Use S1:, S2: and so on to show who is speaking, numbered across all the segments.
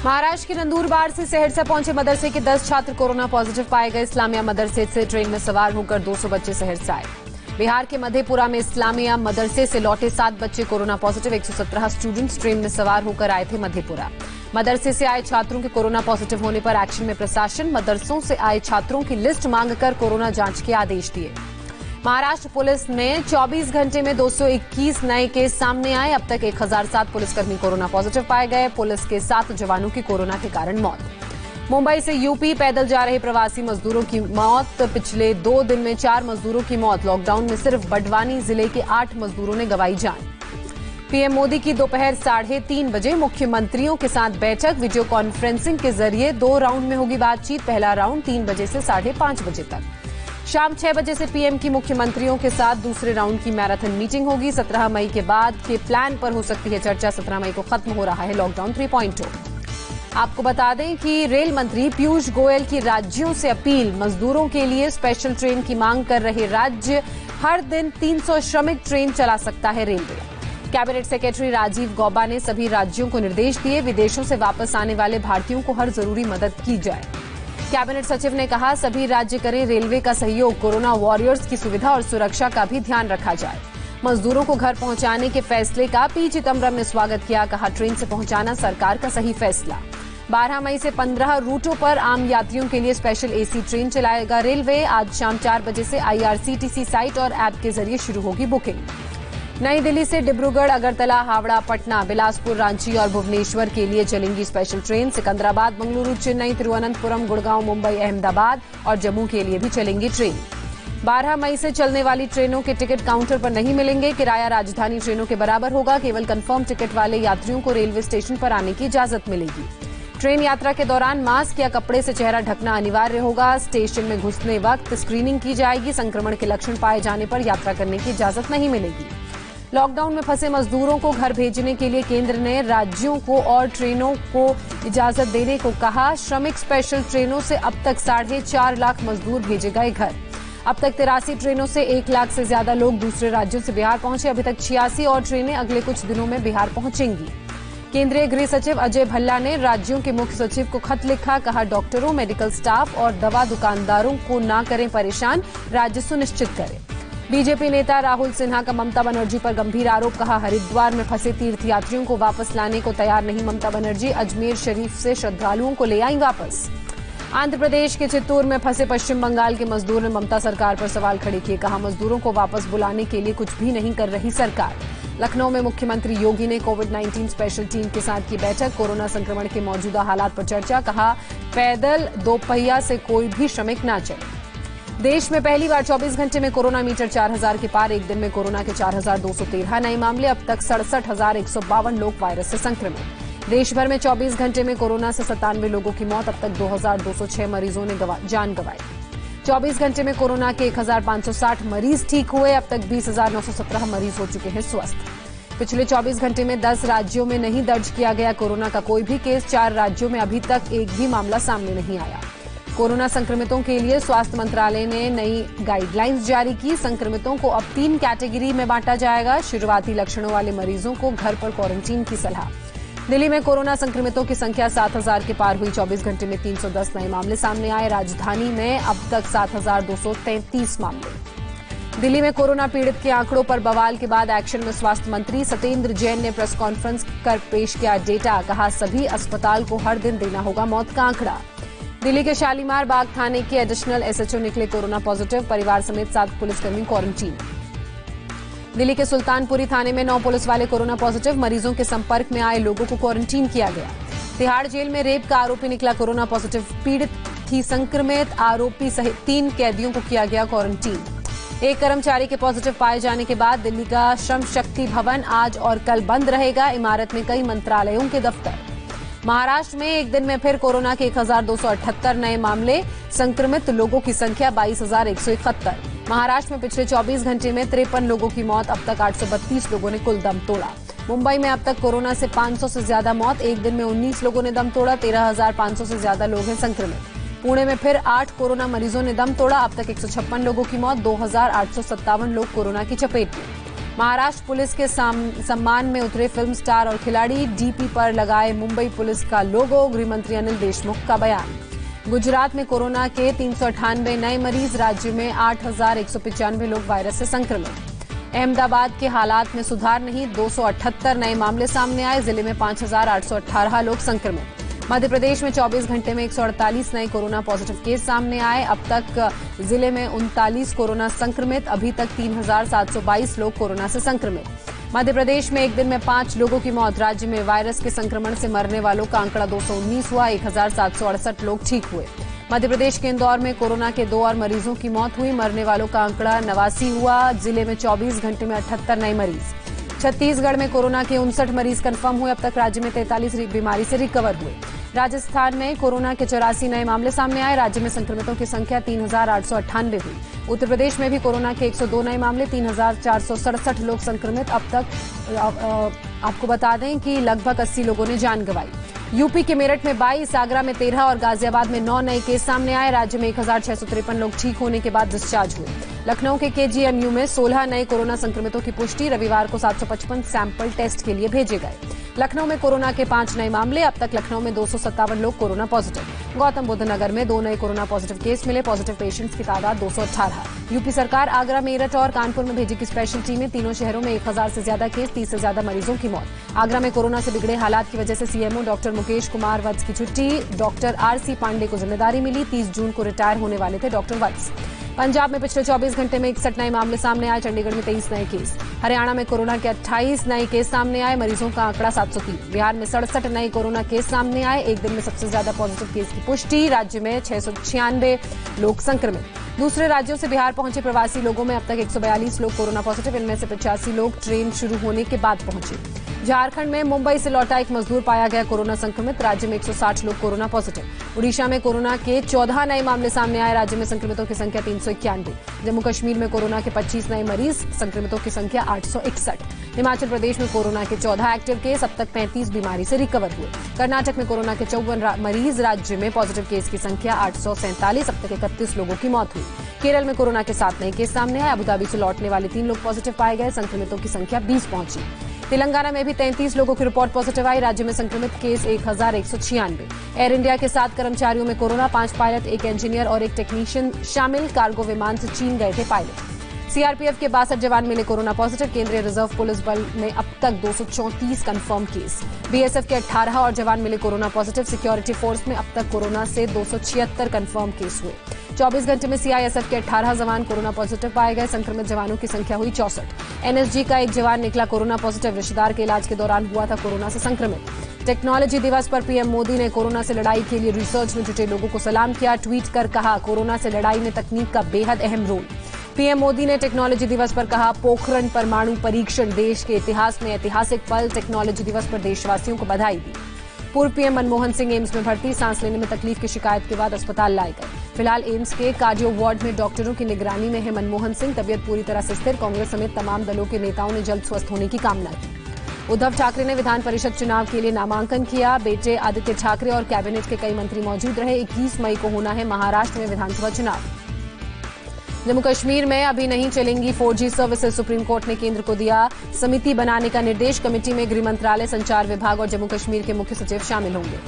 S1: महाराष्ट्र के नंदुरबार से सहरसा पहुंचे मदरसे के 10 छात्र कोरोना पॉजिटिव पाए गए। इस्लामिया मदरसे से ट्रेन में सवार होकर 200 बच्चे सहरसा आए। बिहार के मधेपुरा में इस्लामिया मदरसे से लौटे 7 बच्चे कोरोना पॉजिटिव। 117 स्टूडेंट्स ट्रेन में सवार होकर आए थे मधेपुरा। मदरसे से आए छात्रों के कोरोना पॉजिटिव होने पर एक्शन में प्रशासन। मदरसों से आए छात्रों की लिस्ट मांगकर कोरोना जांच के आदेश दिए। महाराष्ट्र पुलिस में 24 घंटे में 221 नए केस सामने आए। अब तक 1007 पुलिसकर्मी कोरोना पॉजिटिव पाए गए। पुलिस के 7 जवानों की कोरोना के कारण मौत। मुंबई से यूपी पैदल जा रहे प्रवासी मजदूरों की मौत। पिछले 2 दिन में 4 मजदूरों की मौत। लॉकडाउन में सिर्फ बड़वानी जिले के 8 मजदूरों ने गंवाई जान। पीएम मोदी की दोपहर 3:30 बजे मुख्यमंत्रियों के साथ बैठक। वीडियो कॉन्फ्रेंसिंग के जरिए 2 राउंड में होगी बातचीत। पहला राउंड 3 बजे से 5:30 बजे तक। शाम 6 बजे से पीएम की मुख्यमंत्रियों के साथ दूसरे राउंड की मैराथन मीटिंग होगी। 17 मई के बाद के प्लान पर हो सकती है चर्चा। 17 मई को खत्म हो रहा है लॉकडाउन 3.0। आपको बता दें कि रेल मंत्री पीयूष गोयल की राज्यों से अपील। मजदूरों के लिए स्पेशल ट्रेन की मांग कर रहे राज्य। हर दिन 300 श्रमिक ट्रेन चला सकता है railway. Cabinet secretary Rajiv Gauba ने सभी राज्यों को निर्देश दिए। विदेशों से वापस आने वाले भारतीयों को हर जरूरी मदद की जाए। कैबिनेट सचिव ने कहा सभी राज्य करें रेलवे का सहयोग। कोरोना वॉरियर्स की सुविधा और सुरक्षा का भी ध्यान रखा जाए। मजदूरों को घर पहुंचाने के फैसले का पी चिदम्बरम ने स्वागत किया। कहा ट्रेन से पहुंचाना सरकार का सही फैसला। 12 मई से 15 रूटों पर आम यात्रियों के लिए स्पेशल एसी ट्रेन चलाएगा रेलवे। आज शाम 4 बजे से आईआरसीटीसी साइट और ऐप के जरिए शुरू होगी बुकिंग। नई दिल्ली से डिब्रूगढ़, अगरतला, हावड़ा, पटना, बिलासपुर, रांची और भुवनेश्वर के लिए चलेंगी स्पेशल ट्रेन। सिकंदराबाद, मंगलुरु, चेन्नई, तिरुवनंतपुरम, गुड़गांव, मुंबई, अहमदाबाद और जम्मू के लिए भी चलेंगी ट्रेन। 12 मई से चलने वाली ट्रेनों के टिकट काउंटर पर नहीं मिलेंगे। किराया राजधानी ट्रेनों के बराबर होगा। केवल कंफर्म टिकट वाले यात्रियों को रेलवे स्टेशन पर आने की इजाजत मिलेगी। ट्रेन यात्रा के दौरान मास्क या कपड़े से चेहरा ढकना अनिवार्य होगा। स्टेशन में घुसने वक्त स्क्रीनिंग की जाएगी। संक्रमण के लक्षण पाए जाने पर यात्रा करने की इजाजत नहीं मिलेगी। लॉकडाउन में फंसे मजदूरों को घर भेजने के लिए केंद्र ने राज्यों को और ट्रेनों को इजाजत देने को कहा। श्रमिक स्पेशल ट्रेनों से अब तक 4.5 लाख मजदूर भेजे गए घर। अब तक 83 ट्रेनों से 1 लाख से ज्यादा लोग दूसरे राज्यों से बिहार पहुंचे। अभी तक 86 और ट्रेनें अगले कुछ दिनों में बिहार पहुंचेंगी। केंद्रीय गृह सचिव अजय भल्ला ने राज्यों के मुख्य सचिव को खत लिखा। कहा डॉक्टरों, मेडिकल स्टाफ और दवा दुकानदारों को न करें परेशान, राज्य सुनिश्चित करें। बीजेपी नेता राहुल सिन्हा का ममता बनर्जी पर गंभीर आरोप। कहा हरिद्वार में फंसे तीर्थयात्रियों को वापस लाने को तैयार नहीं ममता बनर्जी। अजमेर शरीफ से श्रद्धालुओं को ले आई वापस। आंध्र प्रदेश के चित्तूर में फंसे पश्चिम बंगाल के मजदूर ने ममता सरकार पर सवाल खड़े किए। कहा मजदूरों को वापस बुलाने के लिए कुछ भी नहीं कर रही सरकार। लखनऊ में मुख्यमंत्री योगी ने कोविड-19 स्पेशल टीम के साथ की बैठक। कोरोना संक्रमण के मौजूदा हालात पर चर्चा। कहा पैदल दोपहिया से कोई भी श्रमिक न चले। देश में पहली बार 24 घंटे में कोरोना मीटर 4000 के पार। एक दिन में कोरोना के 4213 नए मामले। अब तक 67,152 लोग वायरस से संक्रमित। देश भर में 24 घंटे में कोरोना से 97 लोगों की मौत। अब तक 2206 मरीजों ने जान गंवाई। 24 घंटे में कोरोना के 1560 मरीज ठीक हुए। अब तक 20,917 मरीज हो चुके हैं स्वस्थ। पिछले 24 घंटे में 10 राज्यों में नहीं दर्ज किया गया कोरोना का कोई भी केस। 4 राज्यों में अभी तक एक भी मामला सामने नहीं आया। कोरोना संक्रमितों के लिए स्वास्थ्य मंत्रालय ने नई गाइडलाइंस जारी की। संक्रमितों को अब 3 कैटेगरी में बांटा जाएगा। शुरुआती लक्षणों वाले मरीजों को घर पर क्वारंटीन की सलाह। दिल्ली में कोरोना संक्रमितों की संख्या 7000 के पार हुई। 24 घंटे में 310 नए मामले सामने आए। राजधानी में अब तक 7233 मामले। दिल्ली में कोरोना पीड़ित के आंकड़ों पर बवाल के बाद एक्शन में स्वास्थ्य मंत्री सत्येंद्र जैन ने प्रेस कॉन्फ्रेंस कर पेश किया डेटा। कहा सभी अस्पताल को हर दिन देना होगा मौत का आंकड़ा। दिल्ली के शालीमार बाग थाने के एडिशनल एसएचओ निकले कोरोना पॉजिटिव। परिवार समेत 7 पुलिसकर्मी क्वारंटीन। दिल्ली के सुल्तानपुरी थाने में 9 पुलिस वाले कोरोना पॉजिटिव। मरीजों के संपर्क में आए लोगों को क्वारंटीन किया गया। तिहाड़ जेल में रेप का आरोपी निकला कोरोना पॉजिटिव। पीड़ित थी संक्रमित। आरोपी सहित 3 कैदियों को किया गया क्वारंटीन। एक कर्मचारी के पॉजिटिव पाए जाने के बाद दिल्ली का श्रम शक्ति भवन आज और कल बंद रहेगा। इमारत में कई मंत्रालयों के दफ्तर। महाराष्ट्र में एक दिन में फिर कोरोना के 1278 नए मामले। संक्रमित लोगों की संख्या 22,171। महाराष्ट्र में पिछले 24 घंटे में 53 लोगों की मौत। अब तक 832 लोगों ने कुल दम तोड़ा। मुंबई में अब तक कोरोना से 500 से ज्यादा मौत। एक दिन में 19 लोगों ने दम तोड़ा। 13,500 से ज्यादा लोग हैं संक्रमित। पुणे में फिर 8 कोरोना मरीजों ने दम तोड़ा। अब तक 156 लोगों की मौत। 2,857 लोग कोरोना की चपेट में। महाराष्ट्र पुलिस के सम्मान में उतरे फिल्म स्टार और खिलाड़ी, डीपी पर लगाए मुंबई पुलिस का लोगो। गृह मंत्री अनिल देशमुख का बयान। गुजरात में कोरोना के 398 नए मरीज, राज्य में 8,195 लोग वायरस से संक्रमित। अहमदाबाद के हालात में सुधार नहीं, 278 नए मामले सामने आए, जिले में 5,818 लोग संक्रमित। मध्य प्रदेश में 24 घंटे में 148 नए कोरोना पॉजिटिव केस सामने आए। अब तक जिले में 39 कोरोना संक्रमित, अभी तक 3,722 लोग कोरोना से संक्रमित। मध्य प्रदेश में एक दिन में 5 लोगों की मौत। राज्य में वायरस के संक्रमण से मरने वालों का आंकड़ा 219 हुआ, 1,768 लोग ठीक हुए। मध्य प्रदेश के इंदौर में कोरोना के 2 और मरीजों की मौत हुई, मरने वालों का आंकड़ा 89 हुआ। जिले में 24 घंटे में 78 नए मरीज। छत्तीसगढ़ में कोरोना के 59 मरीज कंफर्म हुए, अब तक राज्य में 43 बीमारी से रिकवर हुए। राजस्थान में कोरोना के 84 नए मामले सामने आए, राज्य में संक्रमितों की संख्या 3,898 हुई। उत्तर प्रदेश में भी कोरोना के 102 नए मामले, 3,467 लोग संक्रमित। अब तक आपको बता दें कि लगभग 80 लोगों ने जान गंवाई। यूपी के मेरठ में 22, आगरा में 13 और गाजियाबाद में 9 नए केस सामने आए। राज्य में 1,653 लोग ठीक होने के बाद डिस्चार्ज हुए। लखनऊ के केजीएमयू में 16 नए कोरोना संक्रमितों की पुष्टि, रविवार को 755 सैंपल टेस्ट के लिए भेजे गए। लखनऊ में कोरोना के 5 नए मामले, अब तक लखनऊ में 257 लोग कोरोना पॉजिटिव। गौतम बुद्ध नगर में 2 नए कोरोना पॉजिटिव केस मिले, पॉजिटिव पेशेंट्स की तादाद 218। यूपी सरकार आगरा, मेरठ और कानपुर में भेजेगी स्पेशल टीमें, तीनों शहरों में 1,000 से ज्यादा केस, 30 से ज्यादा मरीजों की मौत। आगरा में कोरोना से बिगड़े हालात की वजह से सीएमओ डॉक्टर मुकेश कुमार वत्स की छुट्टी, डॉक्टर आरसी पांडे को जिम्मेदारी मिली। 30 जून को रिटायर होने वाले थे डॉक्टर वत्स। पंजाब में पिछले 24 घंटे में 61 नए मामले सामने आए, चंडीगढ़ में 23 नए केस। हरियाणा में कोरोना के 28 नए केस सामने आए, मरीजों का आंकड़ा 703। बिहार में 67 नए कोरोना केस सामने आए, एक दिन में सबसे ज्यादा पॉजिटिव केस की पुष्टि, राज्य में 696 लोग संक्रमित। दूसरे राज्यों से बिहार पहुंचे प्रवासी लोगों में अब तक 142 लोग कोरोना पॉजिटिव, इनमें से 85 लोग ट्रेन शुरू होने के बाद पहुंचे। झारखंड में मुंबई से लौटा एक मजदूर पाया गया कोरोना संक्रमित, राज्य में 160 लोग कोरोना पॉजिटिव। उड़ीसा में कोरोना के 14 नए मामले सामने आए, राज्य में संक्रमितों की संख्या 391। जम्मू कश्मीर में कोरोना के 25 नए मरीज, संक्रमितों की संख्या 861। हिमाचल प्रदेश में कोरोना के 14 एक्टिव केस, अब तक 35 बीमारी से रिकवर हुए। कर्नाटक में कोरोना के 54 मरीज, राज्य में पॉजिटिव केस की संख्या 847, अब तक 31 लोगों की मौत हुई। केरल में कोरोना के 7 नए केस सामने आए, अबुधाबी से लौटने वाले 3 लोग पॉजिटिव पाए गए, संक्रमितों की संख्या 20 पहुंची। तेलंगाना में भी 33 लोगों की रिपोर्ट पॉजिटिव आई, राज्य में संक्रमित केस 1,196। एयर इंडिया के 7 कर्मचारियों में कोरोना, 5 पायलट, 1 इंजीनियर और 1 टेक्नीशियन शामिल। कार्गो विमान से चीन गए थे पायलट। सीआरपीएफ के 62 जवान मिले कोरोना पॉजिटिव। केंद्रीय रिजर्व पुलिस बल में अब तक 234 कंफर्म केस। बीएसएफ के 18 और जवान मिले कोरोना पॉजिटिव। सिक्योरिटी फोर्स में अब तक कोरोना से 276 कंफर्म केस हुए। 24 घंटे में सीआईएसएफ के 18 जवान कोरोना पॉजिटिव पाए गए, संक्रमित जवानों की संख्या हुई 64। एनएसजी का 1 जवान निकला कोरोना पॉजिटिव, रिश्तेदार के इलाज के दौरान हुआ था कोरोना से संक्रमित। टेक्नोलॉजी दिवस पर पीएम मोदी ने कोरोना से लड़ाई के लिए रिसर्च में जुटे लोगों को सलाम किया, ट्वीट कर कहा कोरोना से लड़ाई में तकनीक का बेहद अहम रोल। पीएम मोदी ने टेक्नोलॉजी दिवस पर कहा पोखरण परमाणु परीक्षण देश के इतिहास में ऐतिहासिक पल, टेक्नोलॉजी दिवस पर देशवासियों को बधाई दी। पूर्व पीएम मनमोहन सिंह एम्स में भर्ती, सांस लेने में तकलीफ की शिकायत के बाद अस्पताल लाए गए। फिलहाल एम्स के कार्डियो वार्ड में डॉक्टरों की निगरानी में है मनमोहन सिंह, तबियत पूरी तरह से स्थिर। कांग्रेस समेत तमाम दलों के नेताओं ने जल्द स्वस्थ होने की कामना की। उद्धव ठाकरे ने विधान परिषद चुनाव के लिए नामांकन किया, बेटे आदित्य ठाकरे और कैबिनेट के कई मंत्री मौजूद रहे। 21 मई को होना है महाराष्ट्र में विधानसभा चुनाव। जम्मू कश्मीर में अभी नहीं चलेंगी 4G सर्विसेज, सुप्रीम कोर्ट ने केंद्र को दिया समिति बनाने का निर्देश। कमेटी में गृह मंत्रालय, संचार विभाग और जम्मू कश्मीर के मुख्य सचिव शामिल होंगे।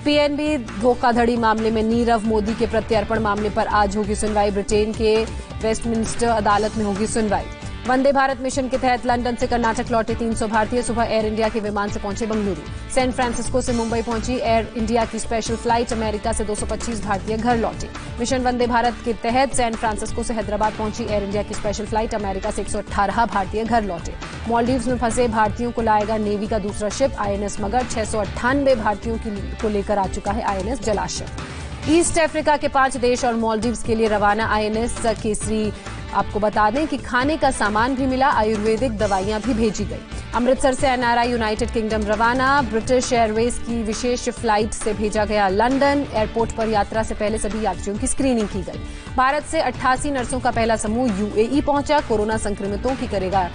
S1: पीएनबी धोखाधड़ी मामले में नीरव मोदी के प्रत्यर्पण मामले पर आज होगी सुनवाई, ब्रिटेन के वेस्टमिंस्टर अदालत में होगी सुनवाई। वंदे भारत मिशन के तहत लंदन से कर्नाटक लौटे 300 भारतीय सुबह एयर इंडिया के विमान से पहुंचे बंगलुरु। सैन फ्रांसिस्को से मुंबई पहुंची एयर इंडिया की स्पेशल फ्लाइट, अमेरिका से 225 भारतीय घर लौटे। मिशन वंदे भारत के तहत सैन फ्रांसिस्को से हैदराबाद पहुंची एयर इंडिया की स्पेशल फ्लाइट, अमेरिका से 118 भारतीय घर लौटे। मालदीव्स में फंसे भारतीयों को लाएगा नेवी का दूसरा शिप आईएनएस मगध, 698 भारतीयों को लेकर आ चुका है आईएनएस जलाश्व। ईस्ट अफ्रीका के 5 देश और मालदीव्स के लिए रवाना आईएनएस केसरी। आपको बता दें कि खाने का सामान भी मिला, आयुर्वेदिक दवाइयां भी भेजी गई। अमृतसर से एनआरआई यूनाइटेड किंगडम रवाना, ब्रिटिश एयरवेज की विशेष फ्लाइट से भेजा गया लंदन। एयरपोर्ट पर यात्रा से पहले सभी यात्रियों की स्क्रीनिंग की गई। भारत से 88 नर्सों का पहला समूह यूएई पहुंचा, कोरोना संक्रमितों की करेगा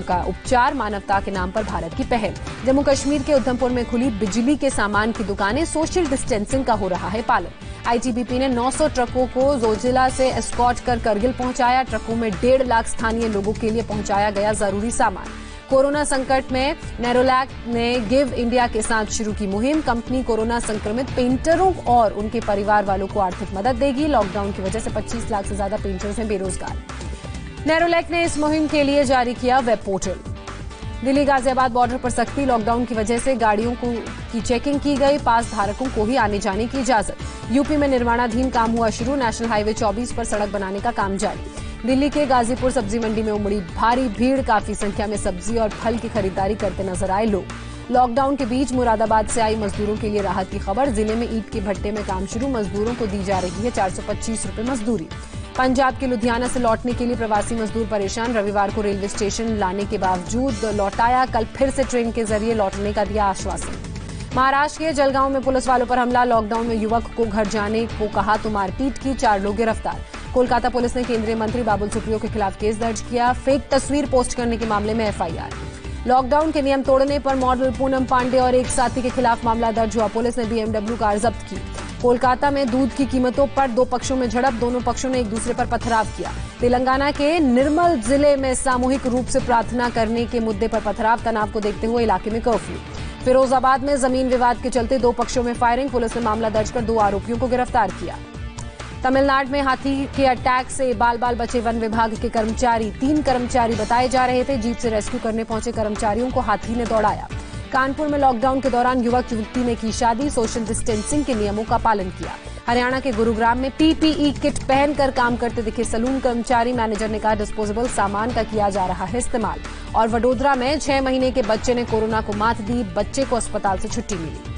S1: का उपचार, मानवता के नाम पर भारत की पहल। जम्मू कश्मीर के उधमपुर में खुली बिजली के सामान की दुकानें, सोशल डिस्टेंसिंग का हो रहा है पालन। आईटीबीपी ने 900 ट्रकों को जोजिला से एस्कॉर्ट कर करगिल पहुंचाया। ट्रकों में 1.5 लाख स्थानीय लोगों के लिए पहुंचाया गया जरूरी सामान। कोरोना संकट में नेरोलैक ने गिव इंडिया के साथ शुरू की मुहिम। कंपनी कोरोना संक्रमित पेंटरों और उनके परिवार वालों को आर्थिक मदद देगी। लॉकडाउन की वजह से 25 लाख से ज्यादा पेंटर्स हैं बेरोजगार। नेरोलैक ने इस मुहिम के लिए जारी किया web portal. Delhi Ghaziabad border पर सख्ती। लॉकडाउन की वजह से गाड़ियों की चेकिंग की गई। पास धारकों को ही आने जाने की इजाजत। यूपी में निर्माणाधीन काम हुआ शुरू। नेशनल हाईवे 24 पर सड़क बनाने का काम जारी। दिल्ली के गाजीपुर सब्जी मंडी में उमड़ी भारी भीड़। काफी संख्या में सब्जी और फल की खरीदारी करते नजर आए लोग। लॉकडाउन के बीच मुरादाबाद से आई मजदूरों के लिए राहत की खबर। जिले में ईंट के भट्टे में काम शुरू। मजदूरों को दी जा रही है 425 रुपए मजदूरी। पंजाब के लुधियाना से लौटने के लिए प्रवासी मजदूर परेशान। रविवार को रेलवे स्टेशन लाने के बावजूद लौटाया। कल फिर से ट्रेन के जरिए लौटने का दिया आश्वासन। महाराष्ट्र के जलगांव में पुलिस वालों पर हमला। लॉकडाउन में युवक को घर जाने को कहा तो मारपीट की। 4 लोग गिरफ्तार। कोलकाता पुलिस ने केंद्रीय मंत्री बाबुल सुप्रियो के खिलाफ केस दर्ज किया। फेक तस्वीर पोस्ट करने के मामले में एफआईआर। लॉकडाउन के नियम तोड़ने पर मॉडल पूनम पांडे और एक साथी के खिलाफ मामला दर्ज हुआ। पुलिस ने बीएमडब्ल्यू कार जब्त की। कोलकाता में दूध की कीमतों पर 2 पक्षों में झड़प। दोनों पक्षों ने एक दूसरे पर पथराव किया। तेलंगाना के निर्मल जिले में सामूहिक रूप से प्रार्थना करने के मुद्दे पर पथराव। तनाव को देखते हुए इलाके में कर्फ्यू। फिरोजाबाद में जमीन विवाद के चलते 2 पक्षों में फायरिंग। पुलिस ने मामला दर्ज कर 2 आरोपियों को गिरफ्तार किया। तमिलनाडु में हाथी के अटैक से बाल बाल बचे वन विभाग के कर्मचारी। 3 कर्मचारी बताए जा रहे थे। जीप से रेस्क्यू करने पहुंचे कर्मचारियों को हाथी ने दौड़ाया। कानपुर में लॉकडाउन के दौरान युवक युवती ने की शादी। सोशल डिस्टेंसिंग के नियमों का पालन किया। हरियाणा के गुरुग्राम में पीपीई किट पहनकर काम करते दिखे सलून कर्मचारी। मैनेजर ने कहा डिस्पोजेबल सामान का किया जा रहा है इस्तेमाल। और वडोदरा में 6 महीने के बच्चे ने कोरोना को मात दी। बच्चे को अस्पताल से छुट्टी मिली।